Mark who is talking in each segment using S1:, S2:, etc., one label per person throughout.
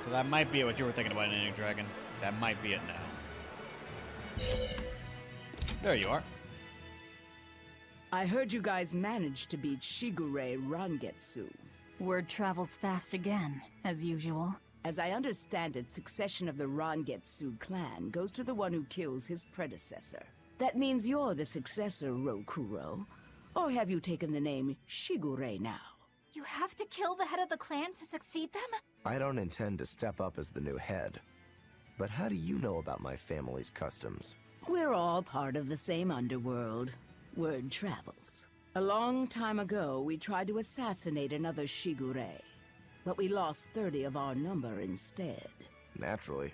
S1: So that might be what you were thinking about, Ending Dragon. That might be it now. There you are.
S2: I heard you guys managed to beat Shigure Rangetsu.
S3: Word travels fast again, as usual.
S2: As I understand it, succession of the Rangetsu clan goes to the one who kills his predecessor. That means you're the successor, Rokuro. Or have you taken the name Shigure now?
S3: You have to kill the head of the clan to succeed them?
S4: I don't intend to step up as the new head. But how do you know about my family's customs?
S2: We're all part of the same underworld. Word travels. A long time ago, we tried to assassinate another Shigure, but we lost 30 of our number instead.
S4: Naturally.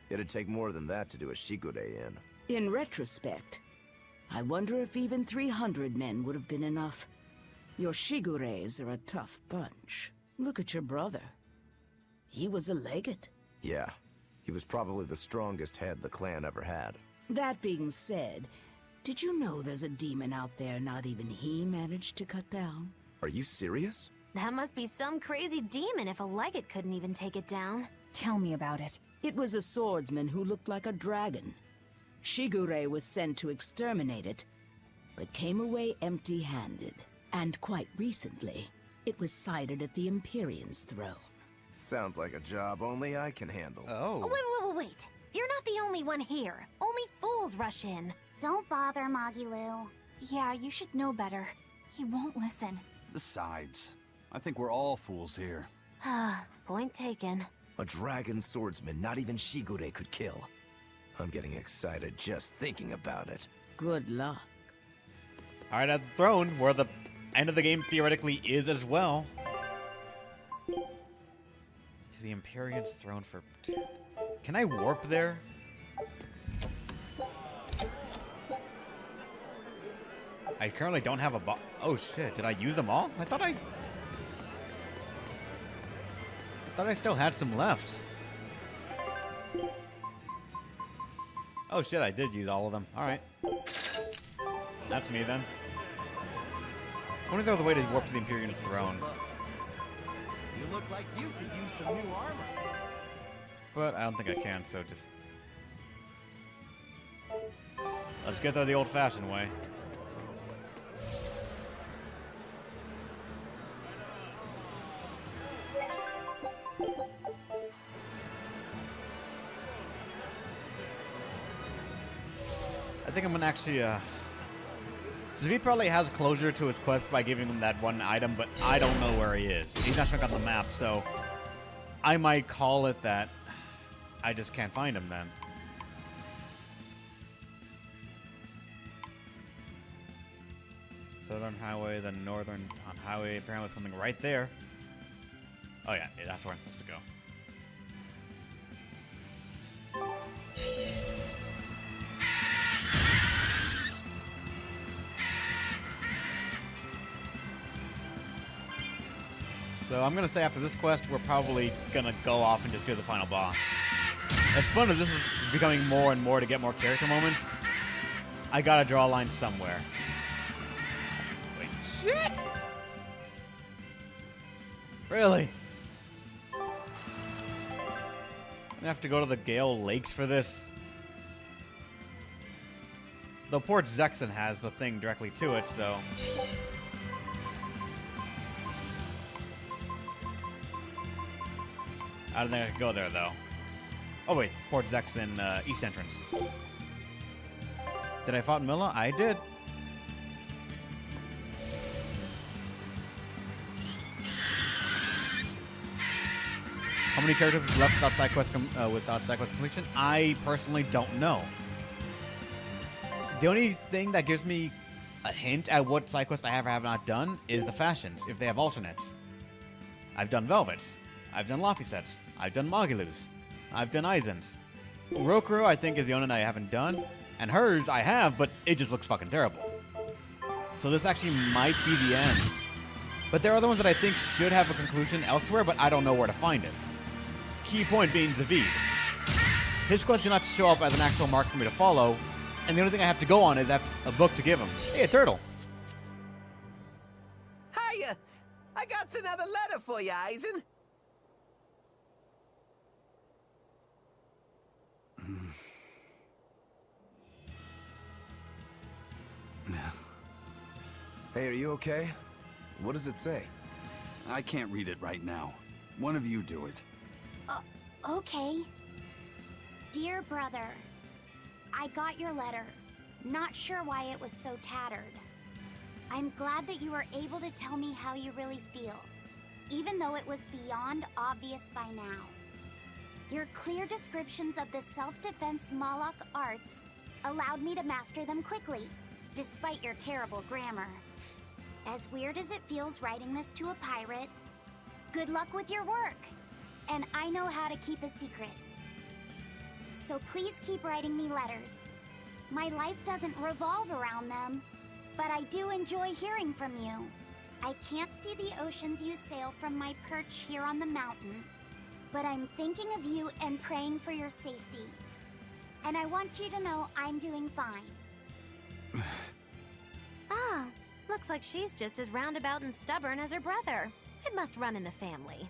S4: It'd take more than that to do a Shigure in.
S2: In retrospect, I wonder if even 300 men would have been enough. Your Shigures are a tough bunch. Look at your brother. He was a legate.
S4: Yeah. He was probably the strongest head the clan ever had.
S2: That being said, did you know there's a demon out there not even he managed to cut down?
S4: Are you serious?
S5: That must be some crazy demon if a legate couldn't even take it down.
S3: Tell me about it.
S2: It was a swordsman who looked like a dragon. Shigure was sent to exterminate it, but came away empty-handed. And quite recently, it was sighted at the Empyrean's throne.
S4: Sounds like a job only I can handle.
S1: Oh.
S5: Wait. You're not the only one here. Only fools rush in.
S6: Don't bother, Magilu.
S3: Yeah, you should know better. He won't listen.
S7: Besides, I think we're all fools here.
S5: Point taken.
S4: A dragon swordsman not even Shigure could kill. I'm getting excited just thinking about it.
S2: Good luck.
S1: Alright, at the throne, where the end of the game theoretically is as well. To the Empyrean's throne for... Can I warp there? I currently don't have a Oh shit, did I use them all? I thought I still had some left. Oh shit, I did use all of them. Alright. That's me then. I wonder if there was a way to warp to the Empyrean's throne.
S8: You look like you could use some new armor.
S1: But I don't think I can, so just... Let's get there the old-fashioned way. I think I'm gonna actually, Zvi probably has closure to his quest by giving him that one item, but I don't know where he is. He's not showing up on the map, so I might call it that I just can't find him then. Southern Highway, then Northern Highway, apparently something right there. Oh yeah, that's where I'm supposed to go. So I'm gonna say after this quest, we're probably gonna go off and just do the final boss. As fun as this is becoming more and more to get more character moments, I gotta draw a line somewhere. Wait, shit! Really? I'm gonna have to go to the Gale Lakes for this. Though Port Zexon has the thing directly to it, so... I don't think I can go there, though. Oh, wait. Port Zexon, East Entrance. Did I fight Milla? I did. How many characters left without side quest completion? I personally don't know. The only thing that gives me a hint at what side quest I have or have not done is the fashions, if they have alternates. I've done Velvets. I've done Laffy sets. I've done Magilus. I've done Aizen's. Rokuro, I think, is the only one I haven't done. And hers, I have, but it just looks fucking terrible. So this actually might be the end. But there are other ones that I think should have a conclusion elsewhere, but I don't know where to find it. Key point being Zavid. His quest did not show up as an actual mark for me to follow, and the only thing I have to go on is a book to give him. Hey, a turtle.
S9: Hiya! I got another letter for you, Aizen.
S4: Hey, are you okay? What does it say?
S7: I can't read it right now. One of you do it.
S6: Okay. Dear brother, I got your letter. Not sure why it was so tattered. I'm glad that you were able to tell me how you really feel, even though it was beyond obvious by now. Your clear descriptions of the self-defense Malak arts allowed me to master them quickly, despite your terrible grammar. As weird as it feels writing this to a pirate, good luck with your work, and I know how to keep a secret. So please keep writing me letters. My life doesn't revolve around them, but I do enjoy hearing from you. I can't see the oceans you sail from my perch here on the mountain, but I'm thinking of you and praying for your safety. And I want you to know I'm doing fine.
S5: Ah, looks like she's just as roundabout and stubborn as her brother. It must run in the family.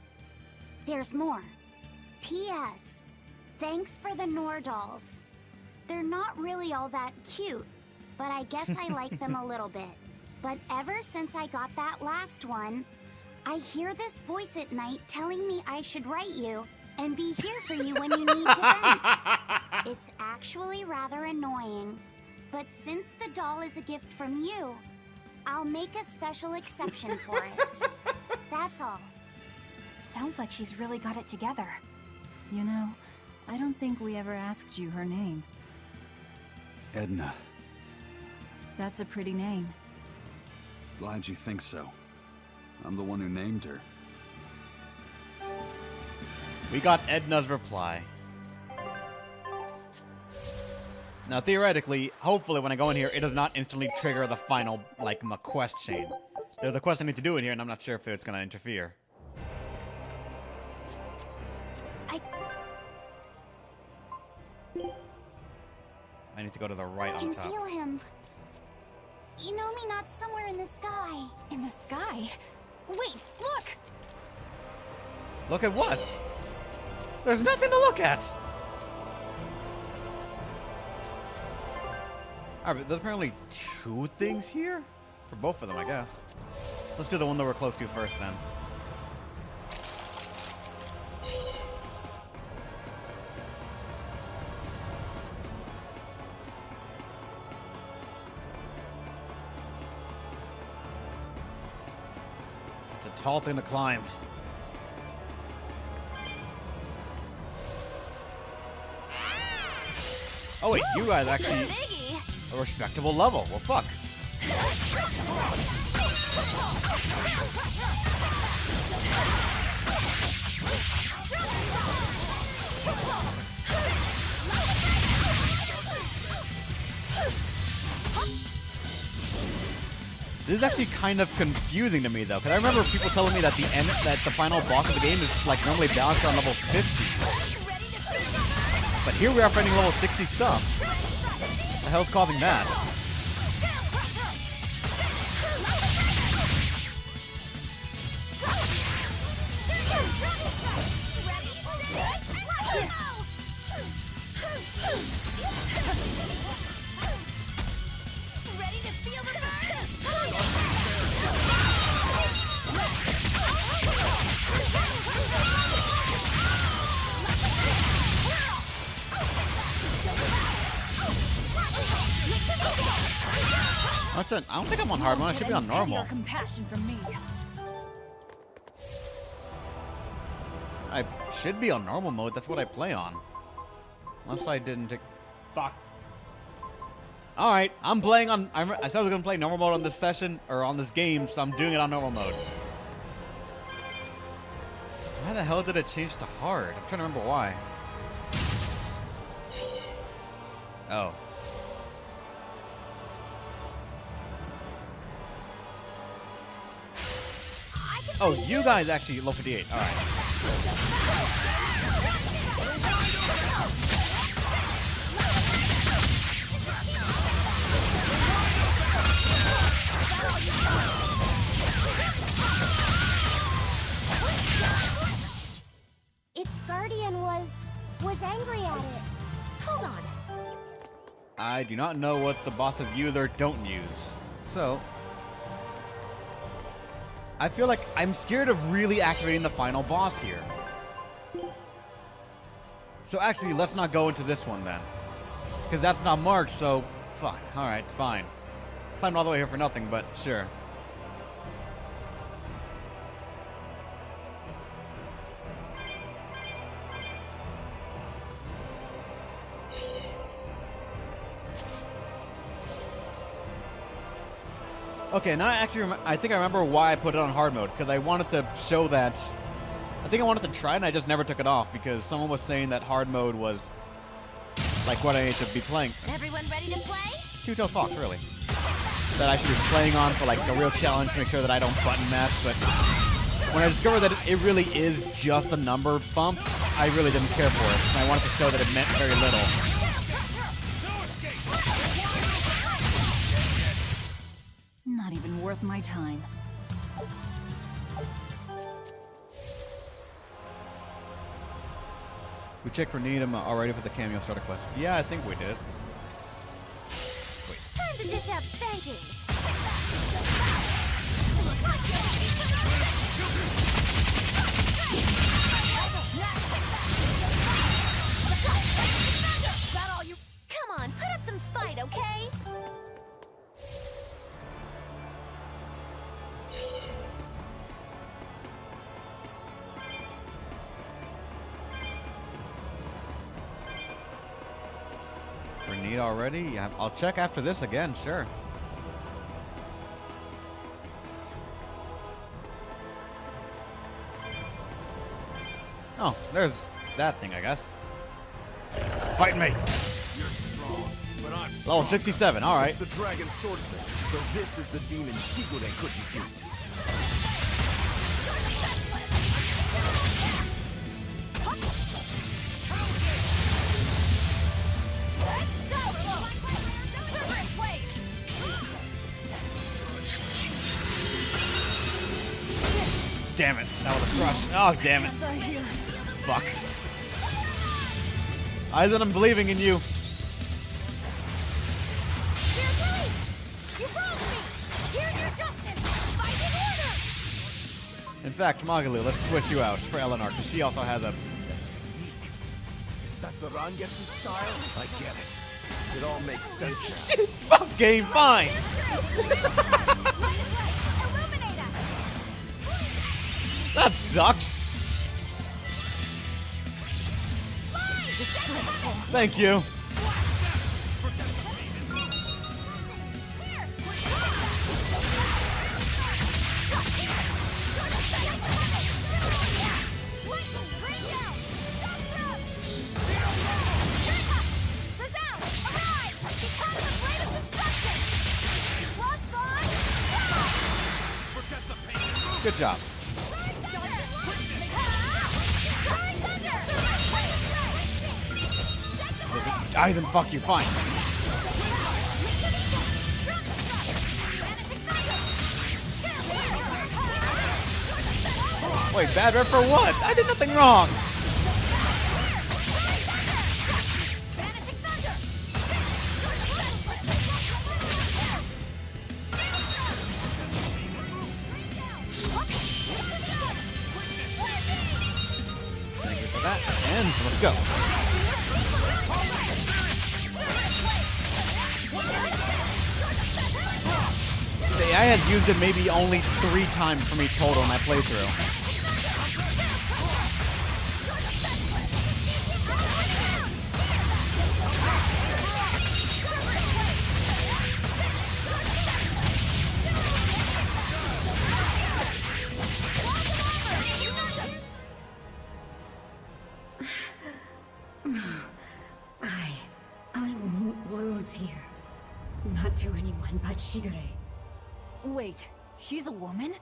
S6: There's more. P.S. Thanks for the Nordals. They're not really all that cute, but I guess I like them a little bit. But ever since I got that last one, I hear this voice at night telling me I should write you and be here for you when you need to vent. It's actually rather annoying, but since the doll is a gift from you, I'll make a special exception for it. That's all.
S3: Sounds like she's really got it together. You know, I don't think we ever asked you her name.
S7: Edna.
S3: That's a pretty name.
S7: Glad you think so. I'm the one who named her.
S1: We got Edna's reply. Now, theoretically, hopefully when I go in here, it does not instantly trigger the final, like, quest chain. There's a quest I need to do in here, and I'm not sure if it's going to interfere. I need to go to the right
S6: I
S1: on
S6: can
S1: top.
S6: feel him. You know me not somewhere in the sky.
S3: In the sky? Wait, look!
S1: Look at what? There's nothing to look at! Alright, but there's apparently 2 things here? For both of them, I guess. Let's do the one that we're close to first, then. It's a tall thing to climb. Oh wait, you guys actually a respectable level. Well, fuck. This is actually kind of confusing to me, though, because I remember people telling me that the final boss of the game is like normally balanced around level 50. But here we are fighting level 60 stuff. What the hell's causing that?
S5: Ready to feel the burn?
S1: I don't think I'm on hard mode. I should be on normal.
S3: Your compassion from me.
S1: I should be on normal mode. That's what I play on. Unless I didn't take... Fuck. Alright, I'm playing on... I said I was going to play normal mode on this session, or on this game, so I'm doing it on normal mode. Why the hell did it change to hard? I'm trying to remember why. Oh. Oh, you guys actually level 58. All right.
S6: Its guardian was angry at it.
S5: Hold on.
S1: I do not know what the bosses use or don't use. So, I feel like I'm scared of really activating the final boss here. So actually, let's not go into this one then. Because that's not marked, so fuck. Alright, fine. Climbed all the way here for nothing, but sure. Okay, now I think I remember why I put it on hard mode, because I wanted to show that... I think I wanted to try it, and I just never took it off, because someone was saying that hard mode was, like, what I need to be playing.
S5: Everyone ready to play?
S1: Two-toe fox, really. That I should be playing on for, like, a real challenge to make sure that I don't button mash, but... When I discovered that it really is just a number bump, I really didn't care for it, and I wanted to show that it meant very little.
S3: Not even worth my time.
S1: We checked Renita already for the cameo starter quest. Yeah, I think we did.
S5: Time to dish out spankings. Come on, put up some fight, okay?
S1: Renita already? Yeah, I'll check after this again, sure. Oh, there's that thing, I guess. Fight me!
S4: You're strong, but I'm
S1: Level 67, alright.
S4: It's the Dragon Swordsman, so this is the demon Shigure couldn't beat.
S1: Damn it, that was a crush. Oh, damn it. Fuck. Aizen, I'm believing in you. In fact, Magalu, let's switch you out for Eleanor, because she also has a...
S4: Is that the Rangetsu style? I get it. It all makes sense now.
S1: Fuck game, fine! That sucks! Thank you. Good job. Aizen, fuck you, fine. Wait, bad rep for what? I did nothing wrong. Thank you for that. And let's go. I had used it maybe only 3 times for me total in my playthrough.
S9: I won't lose here. Not to anyone but Shigure.
S3: Wait, she's a woman?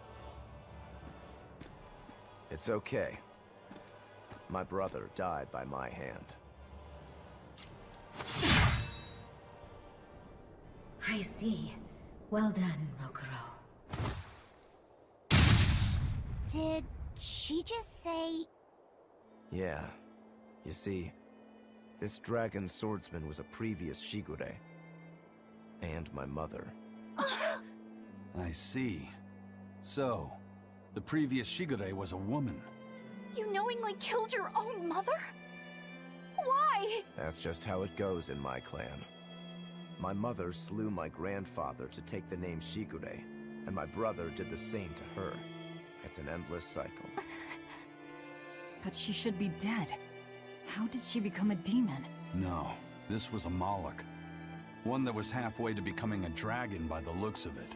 S4: It's okay. My brother died by my hand.
S9: I see. Well done, Rokuro.
S6: Did she just say...
S4: Yeah. You see, this dragon swordsman was a previous Shigure. And my mother.
S7: I see. So, the previous Shigure was a woman.
S3: You knowingly killed your own mother? Why?
S4: That's just how it goes in my clan. My mother slew my grandfather to take the name Shigure, and my brother did the same to her. It's an endless cycle.
S3: But she should be dead. How did she become a demon?
S7: No, this was a Moloch. One that was halfway to becoming a dragon by the looks of it.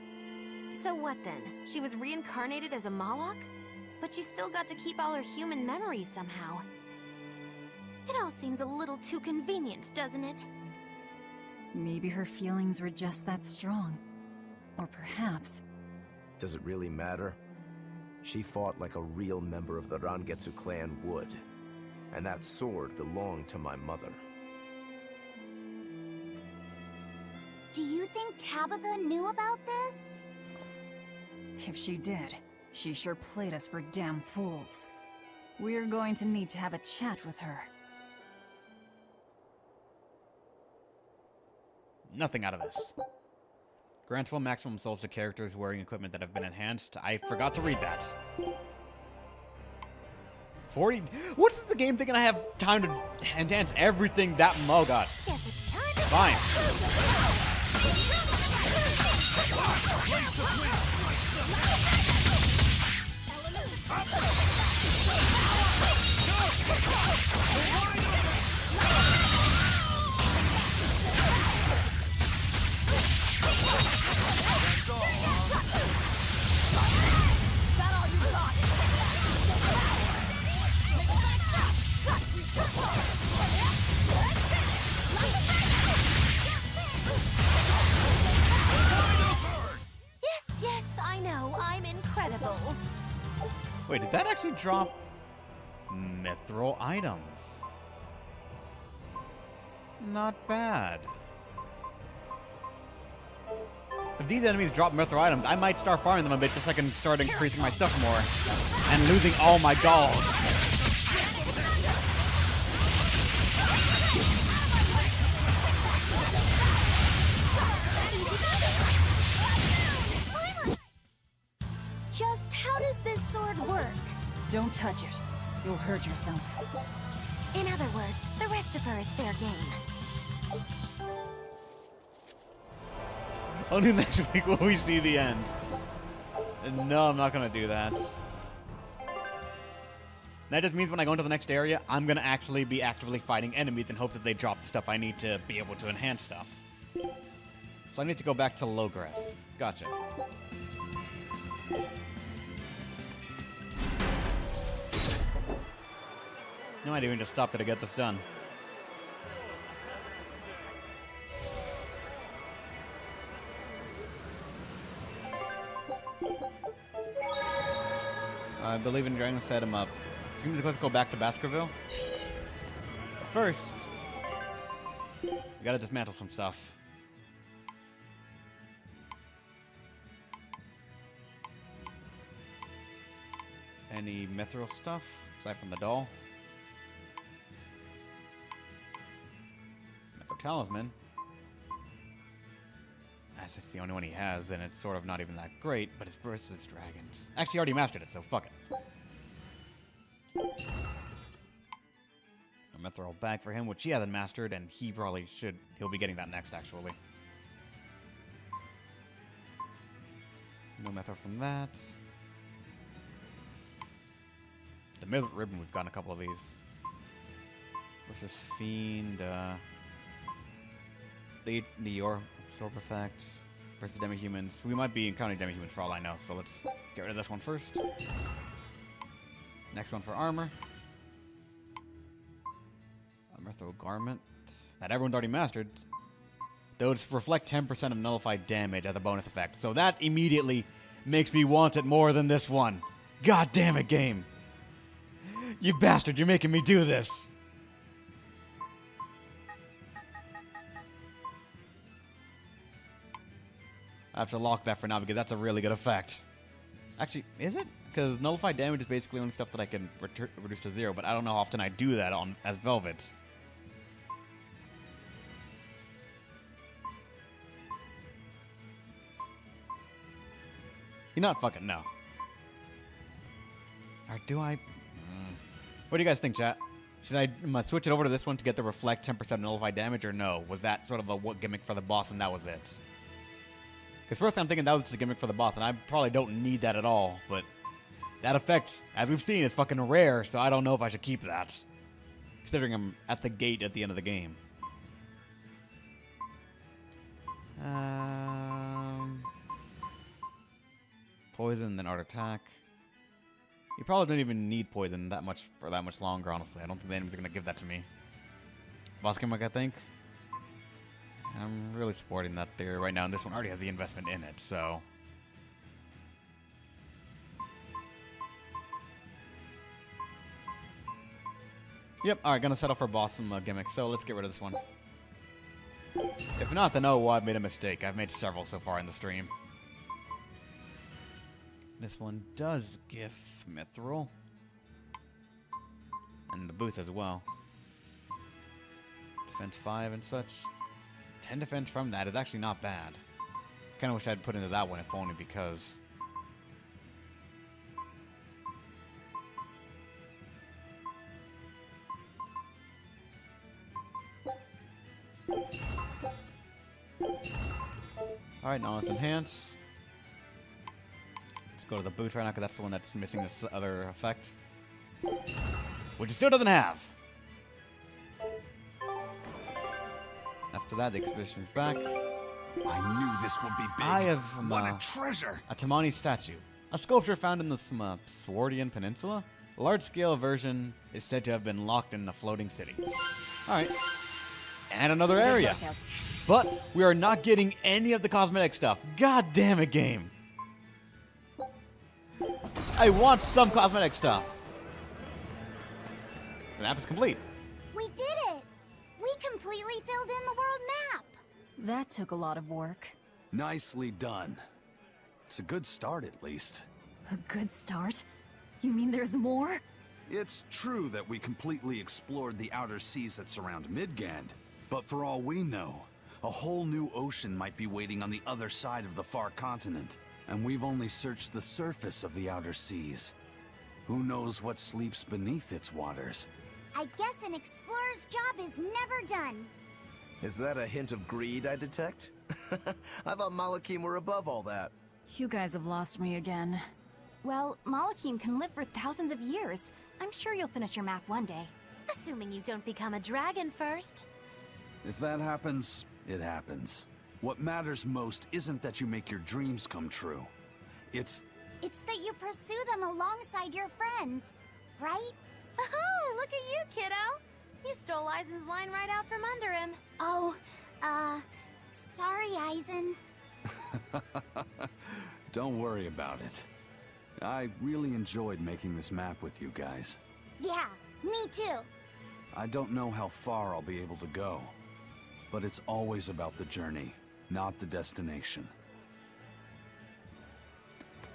S5: So what then? She was reincarnated as a Moloch? But she still got to keep all her human memories somehow. It all seems a little too convenient, doesn't it?
S3: Maybe her feelings were just that strong. Or perhaps...
S4: Does it really matter? She fought like a real member of the Rangetsu clan would. And that sword belonged to my mother.
S6: Do you think Tabitha knew about this?
S3: if she did, she sure played us for damn fools. We're going to need to have a chat with her.
S1: Nothing out of this. Grant full maximum souls to characters wearing equipment that have been enhanced. I forgot to read that. 40... What's the game thinking I have time to enhance everything that... Oh, God.
S5: Guess it's time to...
S1: Fine.
S5: Yes, I know. I'm incredible.
S1: Wait, did that actually drop mithril items? Not bad. If these enemies drop mithril items, I might start farming them a bit just so I can start increasing my stuff more and losing all my gold.
S5: Just how does this sword work?
S3: Don't touch it. You'll hurt yourself.
S5: In other words, the rest of her is fair game.
S1: Only next week will we see the end. No, I'm not gonna do that. That just means when I go into the next area, I'm gonna actually be actively fighting enemies in hopes that they drop the stuff I need to be able to enhance stuff. So I need to go back to Logreth. Gotcha. No idea when to stop to get this done. I believe in Dragon set him up. Let's go back to Baskerville. But first, we gotta dismantle some stuff. Any mithril stuff aside from the doll? Mithril talisman. That's just the only one he has, and it's sort of not even that great, but it's versus dragons. Actually, he already mastered it, so fuck it. A mithril bag for him, which he hasn't mastered, and he probably should. He'll be getting that next, actually. No mithril from that. The middle ribbon, we've gotten a couple of these. Versus Fiend, the Absorb effect versus demi-humans. We might be encountering demi-humans for all I know, so let's get rid of this one first. Next one for armor. A mithril garment that everyone's already mastered. Those reflect 10% of nullified damage as a bonus effect, so that immediately makes me want it more than this one. God damn it, game! You bastard, you're making me do this! I have to lock that for now because that's a really good effect. Actually, is it? Because nullified damage is basically only stuff that I can reduce to 0, but I don't know how often I do that as Velvet. You're not fucking no. Or do I? What do you guys think, chat? Should I switch it over to this one to get the reflect 10% nullify damage, or no? Was that sort of a gimmick for the boss and that was it? Because first I'm thinking that was just a gimmick for the boss, and I probably don't need that at all, but that effect, as we've seen, is fucking rare, so I don't know if I should keep that. Considering I'm at the gate at the end of the game. Poison, then art attack. You probably don't even need poison that much for that much longer, honestly. I don't think the enemies are going to give that to me. Boss gimmick, I think. I'm really supporting that theory right now, and this one already has the investment in it, so... Yep, alright, gonna settle for boss gimmick, so let's get rid of this one. If not, then oh, well, I've made a mistake. I've made several so far in the stream. This one does give Mithril. And the boots as well. Defense 5 and such. 10 defense from that is actually not bad. Kinda wish I'd put into that one if only because... Alright, now let's enhance. Let's go to the boots right now because that's the one that's missing this other effect. Which it still doesn't have. After that, the expedition's back.
S7: I knew this would be big.
S1: I have
S7: what a treasure!
S1: a Tamani statue. A sculpture found in the Swardian Peninsula. A large-scale version is said to have been locked in the floating city. Alright. And another area. But we are not getting any of the cosmetic stuff. God damn it, game. I want some cosmetic stuff. The map is complete.
S6: We did it! We completely filled in the world map!
S3: That took a lot of work.
S7: Nicely done. It's a good start, at least.
S3: A good start? You mean there's more?
S7: It's true that we completely explored the outer seas that surround Midgand, but for all we know, a whole new ocean might be waiting on the other side of the far continent, and we've only searched the surface of the outer seas. Who knows what sleeps beneath its waters?
S6: I guess an explorer's job is never done.
S4: Is that a hint of greed I detect? I thought Malakim were above all that.
S3: You guys have lost me again.
S5: Well, Malakim can live for thousands of years. I'm sure you'll finish your map one day. Assuming you don't become a dragon first.
S7: If that happens, it happens. What matters most isn't that you make your dreams come true. It's
S6: that you pursue them alongside your friends, right?
S5: Oh, look at you, kiddo! You stole Eisen's line right out from under him.
S6: Oh, sorry, Eisen.
S7: Don't worry about it. I really enjoyed making this map with you guys.
S6: Yeah, me too.
S7: I don't know how far I'll be able to go, but it's always about the journey, not the destination.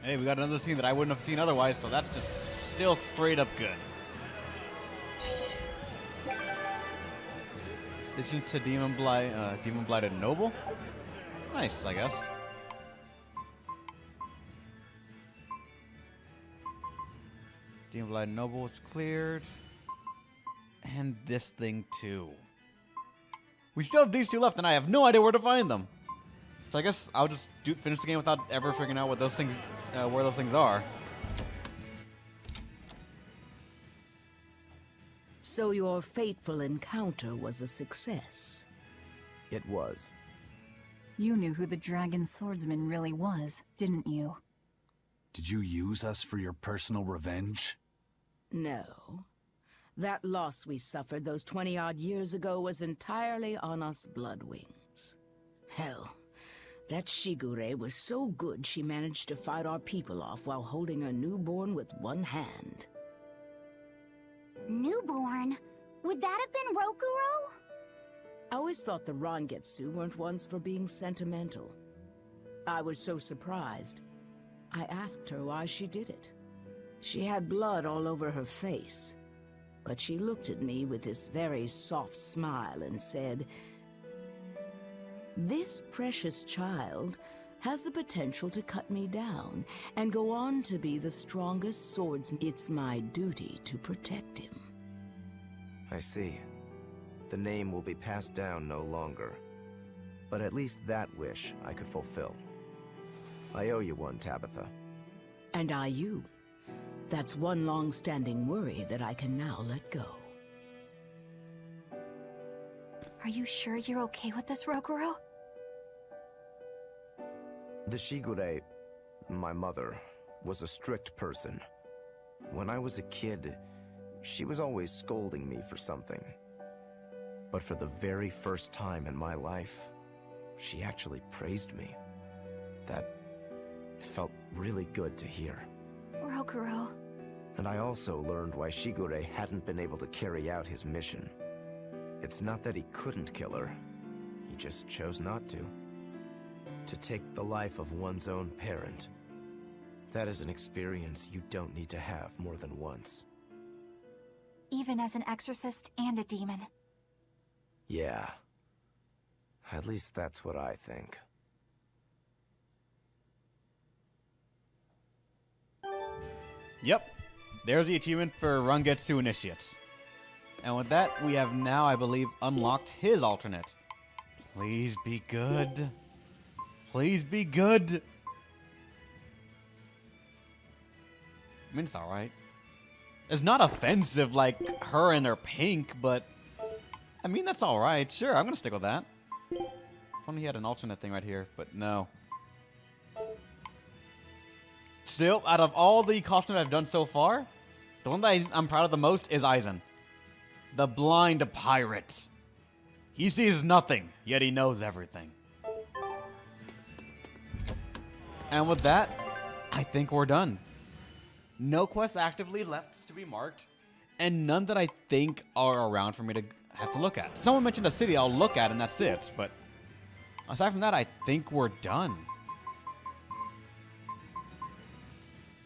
S1: Hey, we got another scene that I wouldn't have seen otherwise, so that's just still straight up good. Isn't to Demon Blighted Noble? Nice, I guess. Demon Blighted Noble is cleared. And this thing too. We still have these two left, and I have no idea where to find them. So I guess I'll just finish the game without ever figuring out what those things, where those things are.
S2: So your fateful encounter was a success.
S4: It was.
S3: You knew who the dragon swordsman really was, didn't you?
S7: Did you use us for your personal revenge?
S2: No. That loss we suffered those 20-odd years ago was entirely on us Bloodwings. Hell, that Shigure was so good she managed to fight our people off while holding her newborn with one hand.
S6: Newborn? Would that have been Rokuro?
S2: I always thought the Rangetsu weren't ones for being sentimental. I was so surprised. I asked her why she did it. She had blood all over her face, but she looked at me with this very soft smile and said, "This precious child has the potential to cut me down and go on to be the strongest swordsman. It's my duty to protect him.
S4: I see. The name will be passed down no longer. But at least that wish I could fulfill. I owe you one, Tabitha.
S2: And I you. That's one long-standing worry that I can now let go.
S5: Are you sure you're okay with this, Rokuro?
S4: The Shigure, my mother, was a strict person. When I was a kid, she was always scolding me for something. But for the very first time in my life, she actually praised me. That felt really good to hear.
S5: Rokuro.
S4: And I also learned why Shigure hadn't been able to carry out his mission. It's not that he couldn't kill her, he just chose not to. To take the life of one's own parent, that is an experience you don't need to have more than once.
S5: Even as an exorcist and a demon.
S4: Yeah. At least that's what I think.
S1: Yep. There's the achievement for Rangetsu Initiates. And with that, we have now, I believe, unlocked his alternate. Please be good. Please be good. I mean, it's alright. It's not offensive like her and her pink, but... I mean, that's alright. Sure, I'm gonna stick with that. If only he had an alternate thing right here, but no. Still, out of all the costumes I've done so far, the one that I'm proud of the most is Aizen. The blind pirate. He sees nothing, yet he knows everything. And with that, I think we're done. No quests actively left to be marked, and none that I think are around for me to have to look at. Someone mentioned a city I'll look at, and that's it, but aside from that, I think we're done.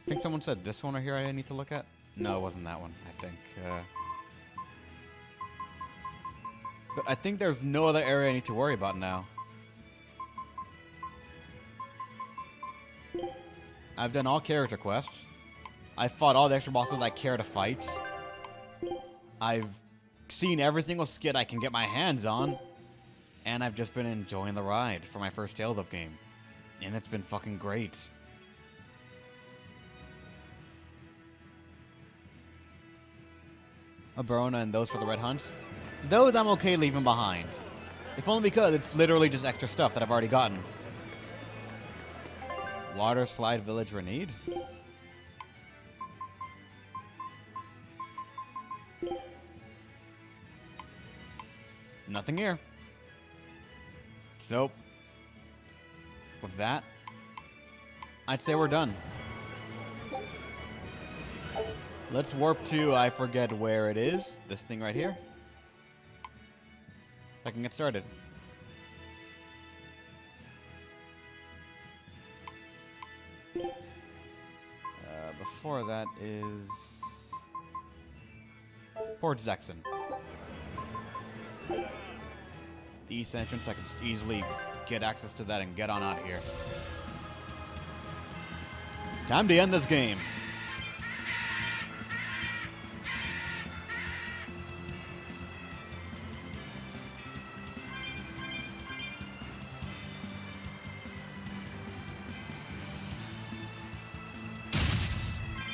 S1: I think someone said this one right here I need to look at? No, it wasn't that one, I think. But I think there's no other area I need to worry about now. I've done all character quests. I've fought all the extra bosses I care to fight. I've seen every single skit I can get my hands on. And I've just been enjoying the ride for my first Tales of game. And it's been fucking great. A Barona and those for the Red Hunts. Those I'm okay leaving behind. If only because it's literally just extra stuff that I've already gotten. Water Slide Village Renede? Nothing here. So, with that, I'd say we're done. Let's warp to, I forget where it is, this thing right here. I can get started. Before that is Port Zexon. The east entrance, I can easily get access to that and get on out of here. Time to end this game.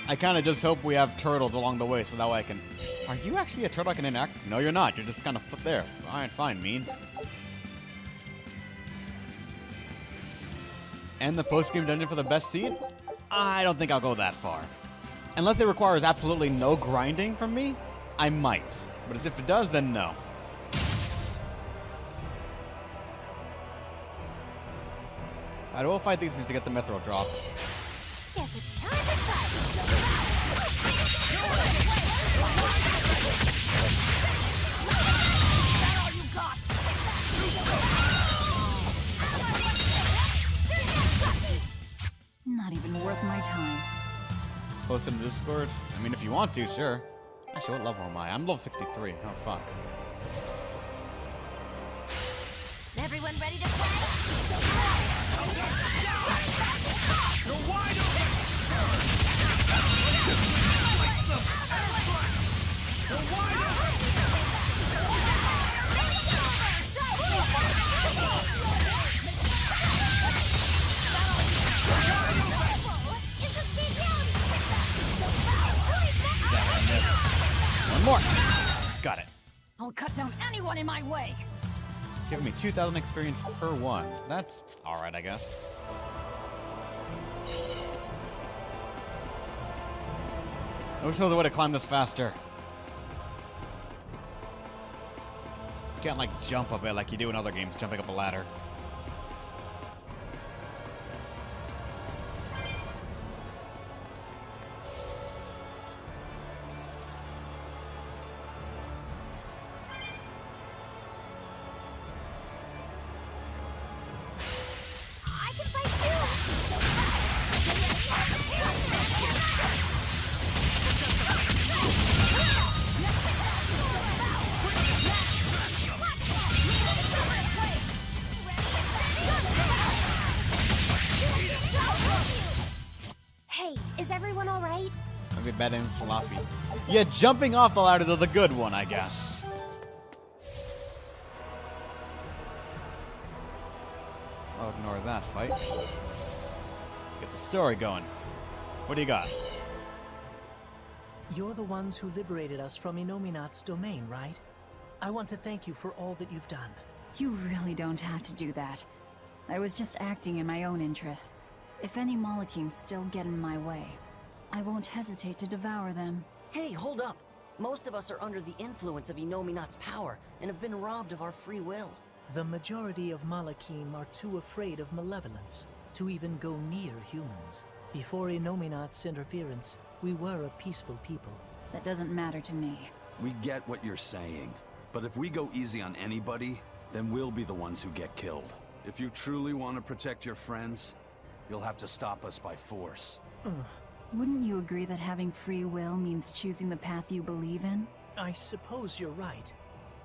S1: I kind of just hope we have turtles along the way so that way I can... Are you actually a turtle I can interact? No, you're not. You're just kind of there. Alright, fine, mean. And the post-game dungeon for the best seed? I don't think I'll go that far. Unless it requires absolutely no grinding from me, I might. But if it does, then no. I will fight these things to get the Mithril drops.
S5: Guess it's time to fight.
S3: Not even worth my time.
S1: Post in the Discord? I mean, if you want to, sure. Actually, what level am I? I'm level 63. Oh, fuck.
S5: Everyone ready to fight?
S3: I'll cut down anyone in my way!
S1: Give me 2,000 experience per one. That's alright, I guess. I wish there was a way to climb this faster. You can't, like, jump up it like you do in other games, jumping up a ladder.
S6: I can fight too! Hey, is everyone alright?
S1: Maybe bad aim floppy. Yeah, jumping off the ladder is the good one, I guess. I'll ignore that fight. Get the story going. What do you got?
S10: You're the ones who liberated us from Inominat's domain, right? I want to thank you for all that you've done.
S3: You really don't have to do that. I was just acting in my own interests. If any Malachims still get in my way, I won't hesitate to devour them.
S11: Hey, hold up! Most of us are under the influence of Inominat's power and have been robbed of our free will.
S10: The majority of Malachim are too afraid of malevolence to even go near humans. Before Inominat's interference, we were a peaceful people.
S3: That doesn't matter to me.
S7: We get what you're saying, but if we go easy on anybody, then we'll be the ones who get killed. If you truly want to protect your friends, you'll have to stop us by force.
S3: Wouldn't you agree that having free will means choosing the path you believe in?
S10: I suppose you're right.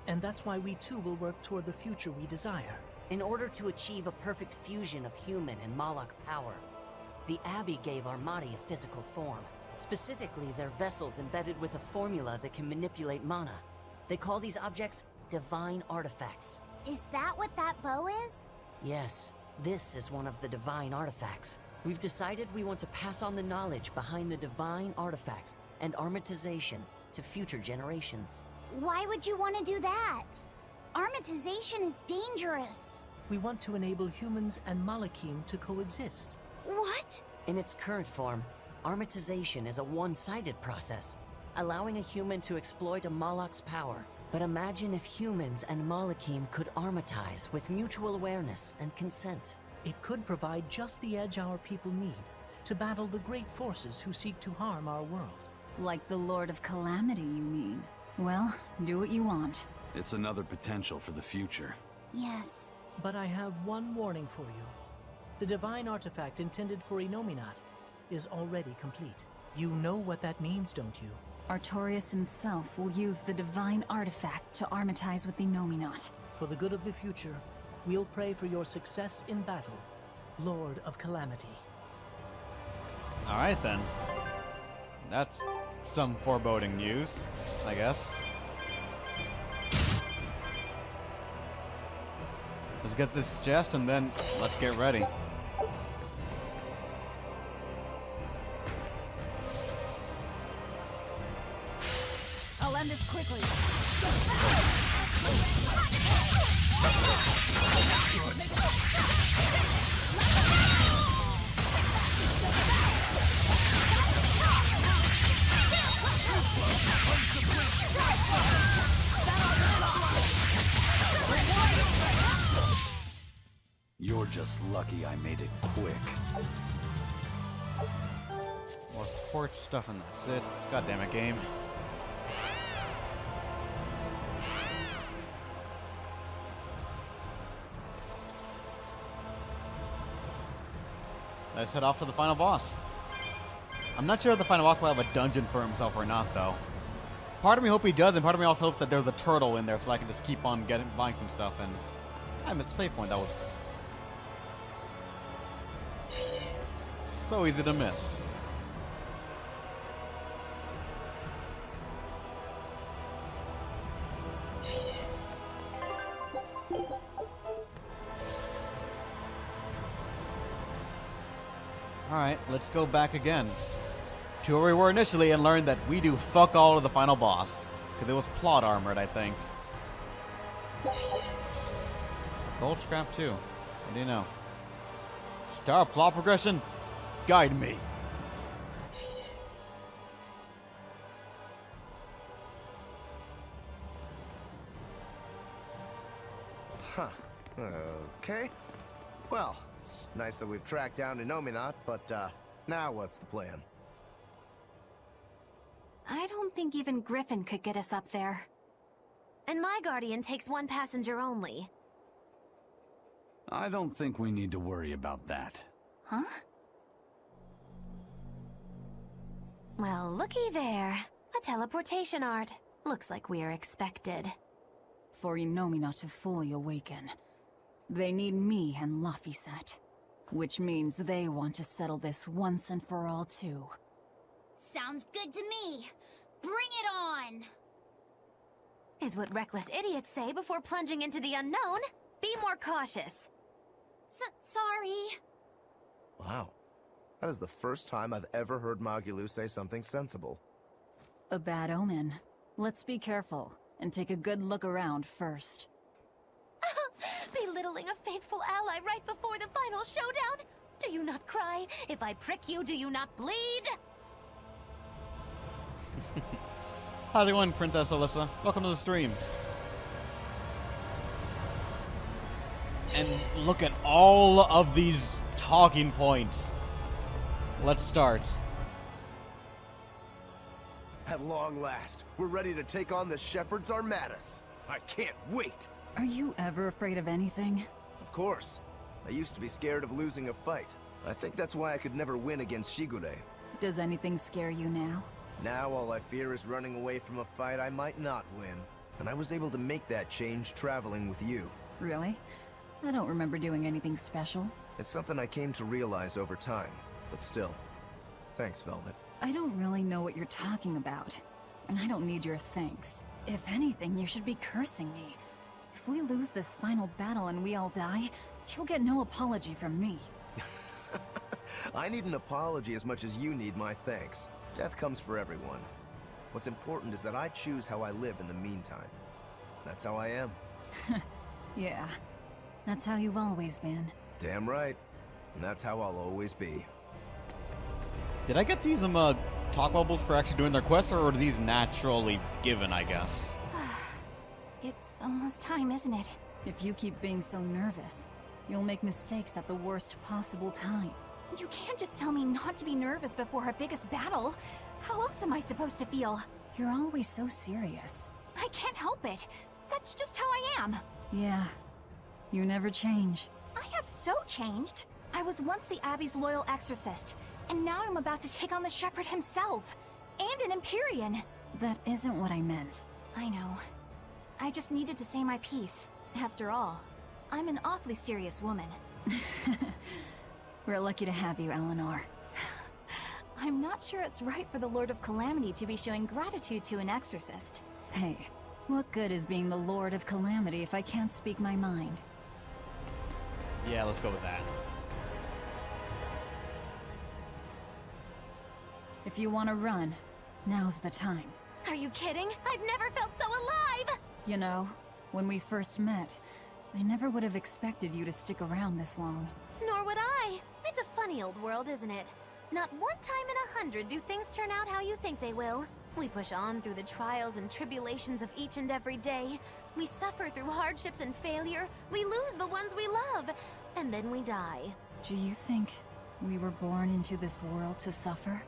S10: And that's why we too will work toward the future we desire.
S11: In order to achieve a perfect fusion of human and Malak power, the Abbey gave Armati a physical form. Specifically, they're vessels embedded with a formula that can manipulate mana. They call these objects divine artifacts.
S6: Is that what that bow is?
S11: Yes, this is one of the divine artifacts. We've decided we want to pass on the knowledge behind the divine artifacts and armatization to future generations.
S6: Why would you want to do that? Armatization is dangerous.
S10: We want to enable humans and Malachim to coexist.
S6: What?
S11: In its current form, armatization is a one-sided process, allowing a human to exploit a Malak's power. But imagine if humans and Malachim could armatize with mutual awareness and consent.
S10: It could provide just the edge our people need to battle the great forces who seek to harm our world.
S3: Like the Lord of Calamity, you mean? Well, do what you want.
S7: It's another potential for the future.
S6: Yes.
S10: But I have one warning for you. The divine artifact intended for Inominat is already complete. You know what that means, don't you?
S3: Artorias himself will use the divine artifact to armatize with Inominat.
S10: For the good of the future, we'll pray for your success in battle, Lord of Calamity.
S1: Alright then. That's some foreboding news, I guess. Let's get this chest and then let's get ready.
S3: I'll end this quickly.
S7: You're just lucky I made it quick.
S1: More quartz stuff and that's it. God damn it, game. Let's head off to the final boss. I'm not sure if the final boss will have a dungeon for himself or not, though. Part of me hope he does, and part of me also hopes that there's a turtle in there so I can just keep on buying some stuff, and I'm at a save point that was so easy to miss. Alright, let's go back again to where we were initially and learn that we do fuck all to the final boss. Because it was plot armored, I think. Gold scrap too. What do you know? Star plot progression? Guide me.
S4: Huh. Okay. Well, it's nice that we've tracked down Inominat, but, now what's the plan?
S5: I don't think even Griffin could get us up there. And my Guardian takes one passenger only.
S7: I don't think we need to worry about that.
S5: Huh? Well, looky there. A teleportation art. Looks like we are expected.
S3: For Inomina to fully awaken, they need me and Laphicet. Which means they want to settle this once and for all, too.
S6: Sounds good to me. Bring it on!
S5: Is what reckless idiots say before plunging into the unknown. Be more cautious.
S6: Sorry.
S4: Wow. That is the first time I've ever heard Magilou say something sensible.
S3: A bad omen. Let's be careful, and take a good look around first.
S5: Belittling a faithful ally right before the final showdown? Do you not cry? If I prick you, do you not bleed?
S1: How's it going, Princess Alyssa? Welcome to the stream. And look at all of these talking points. Let's start.
S4: At long last, we're ready to take on the Shepherd's Armadas. I can't wait!
S3: Are you ever afraid of anything?
S4: Of course. I used to be scared of losing a fight. I think that's why I could never win against Shigure.
S3: Does anything scare you now?
S4: Now all I fear is running away from a fight I might not win. And I was able to make that change traveling with you.
S3: Really? I don't remember doing anything special.
S4: It's something I came to realize over time. But still, thanks, Velvet.
S3: I don't really know what you're talking about. And I don't need your thanks. If anything, you should be cursing me. If we lose this final battle and we all die, you'll get no apology from me.
S4: I need an apology as much as you need my thanks. Death comes for everyone. What's important is that I choose how I live in the meantime. That's how I am.
S3: Yeah, that's how you've always been.
S4: Damn right. And that's how I'll always be.
S1: Did I get these talk bubbles for actually doing their quests, or are these naturally given, I guess?
S5: It's almost time, isn't it?
S3: If you keep being so nervous, you'll make mistakes at the worst possible time.
S5: You can't just tell me not to be nervous before our biggest battle. How else am I supposed to feel?
S3: You're always so serious.
S5: I can't help it. That's just how I am.
S3: Yeah, you never change.
S5: I have so changed. I was once the Abbey's loyal exorcist, and now I'm about to take on the Shepherd himself. And an Empyrean.
S3: That isn't what I meant.
S5: I know. I just needed to say my piece. After all, I'm an awfully serious woman.
S3: We're lucky to have you, Eleanor.
S5: I'm not sure it's right for the Lord of Calamity to be showing gratitude to an exorcist.
S3: Hey, what good is being the Lord of Calamity if I can't speak my mind?
S1: Yeah, let's go with that.
S3: If you want to run, now's the time.
S5: Are you kidding? I've never felt so alive!
S3: You know, when we first met, I never would have expected you to stick around this long.
S5: Nor would I. It's a funny old world, isn't it? Not one time in 100 do things turn out how you think they will. We push on through the trials and tribulations of each and every day. We suffer through hardships and failure. We lose the ones we love. And then we die.
S3: Do you think we were born into this world to suffer?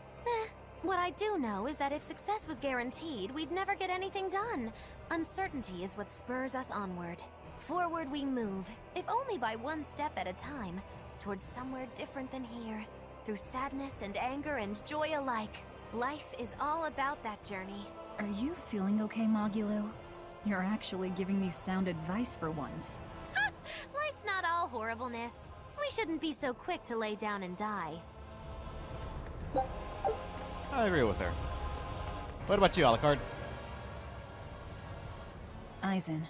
S5: What I do know is that if success was guaranteed, we'd never get anything done. Uncertainty is what spurs us onward. Forward we move, if only by one step at a time, towards somewhere different than here. Through sadness and anger and joy alike. Life is all about that journey.
S3: Are you feeling okay, Magilou? You're actually giving me sound advice for once.
S5: Life's not all horribleness. We shouldn't be so quick to lay down and die.
S1: I agree with her. What about you, Alucard?
S3: Aizen,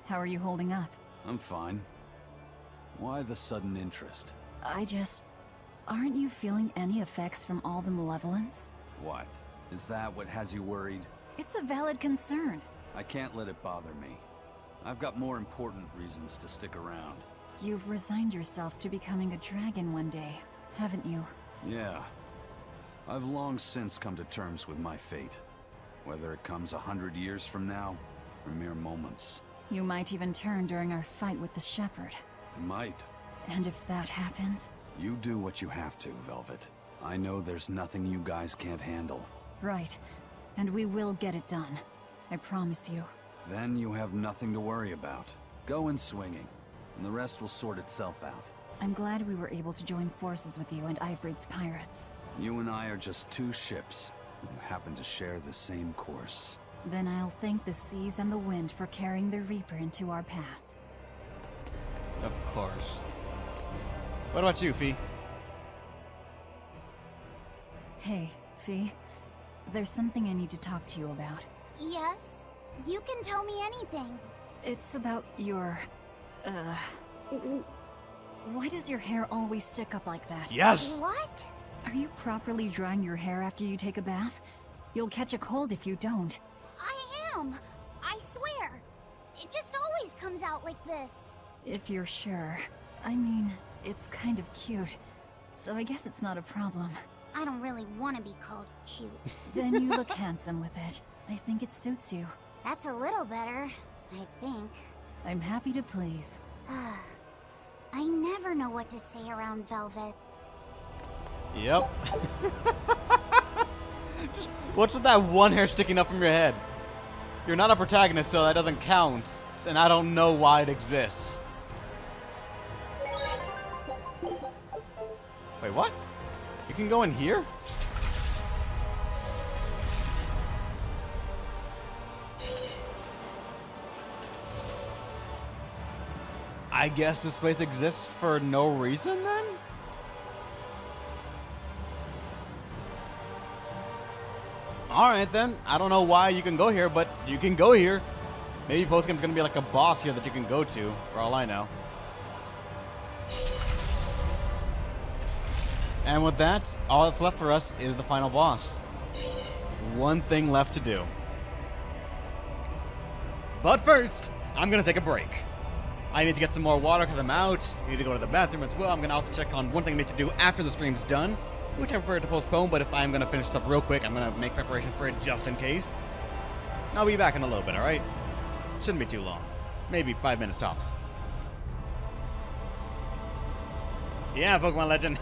S3: how are you holding up?
S7: I'm fine. Why the sudden interest?
S3: Aren't you feeling any effects from all the malevolence?
S7: What? Is that what has you worried?
S3: It's a valid concern.
S7: I can't let it bother me. I've got more important reasons to stick around.
S3: You've resigned yourself to becoming a dragon one day, haven't you?
S7: Yeah. I've long since come to terms with my fate. Whether it comes 100 years from now, or mere moments.
S3: You might even turn during our fight with the Shepherd.
S7: I might.
S3: And if that happens?
S7: You do what you have to, Velvet. I know there's nothing you guys can't handle.
S3: Right. And we will get it done. I promise you.
S7: Then you have nothing to worry about. Go in swinging, and the rest will sort itself out.
S3: I'm glad we were able to join forces with you and Ivrid's pirates.
S7: You and I are just two ships who happen to share the same course.
S3: Then I'll thank the seas and the wind for carrying the Reaper into our path.
S1: Of course. What about you, Fee?
S3: Hey, Fee. There's something I need to talk to you about.
S6: Yes? You can tell me anything.
S3: It's about your... Why does your hair always stick up like that?
S1: Yes!
S6: What?
S3: Are you properly drying your hair after you take a bath? You'll catch a cold if you don't.
S6: I am. I swear. It just always comes out like this.
S3: If you're sure. I mean, it's kind of cute, so I guess it's not a problem.
S6: I don't really want to be called cute.
S3: Then you look handsome with it. I think it suits you.
S6: That's a little better, I think.
S3: I'm happy to please.
S6: I never know what to say around Velvet.
S1: Yep. Just, what's with that one hair sticking up from your head? You're not a protagonist, so that doesn't count. And I don't know why it exists. Wait, what? You can go in here? I guess this place exists for no reason then? Alright then, I don't know why you can go here, but you can go here. Maybe postgame's gonna be like a boss here that you can go to, for all I know. And with that, all that's left for us is the final boss. One thing left to do. But first, I'm gonna take a break. I need to get some more water because I'm out. I need to go to the bathroom as well. I'm gonna also check on one thing I need to do after the stream's done, which I prefer to postpone, but if I'm gonna finish this up real quick, I'm gonna make preparations for it just in case. And I'll be back in a little bit, alright? Shouldn't be too long. Maybe 5 minutes tops. Yeah, Pokemon Legend.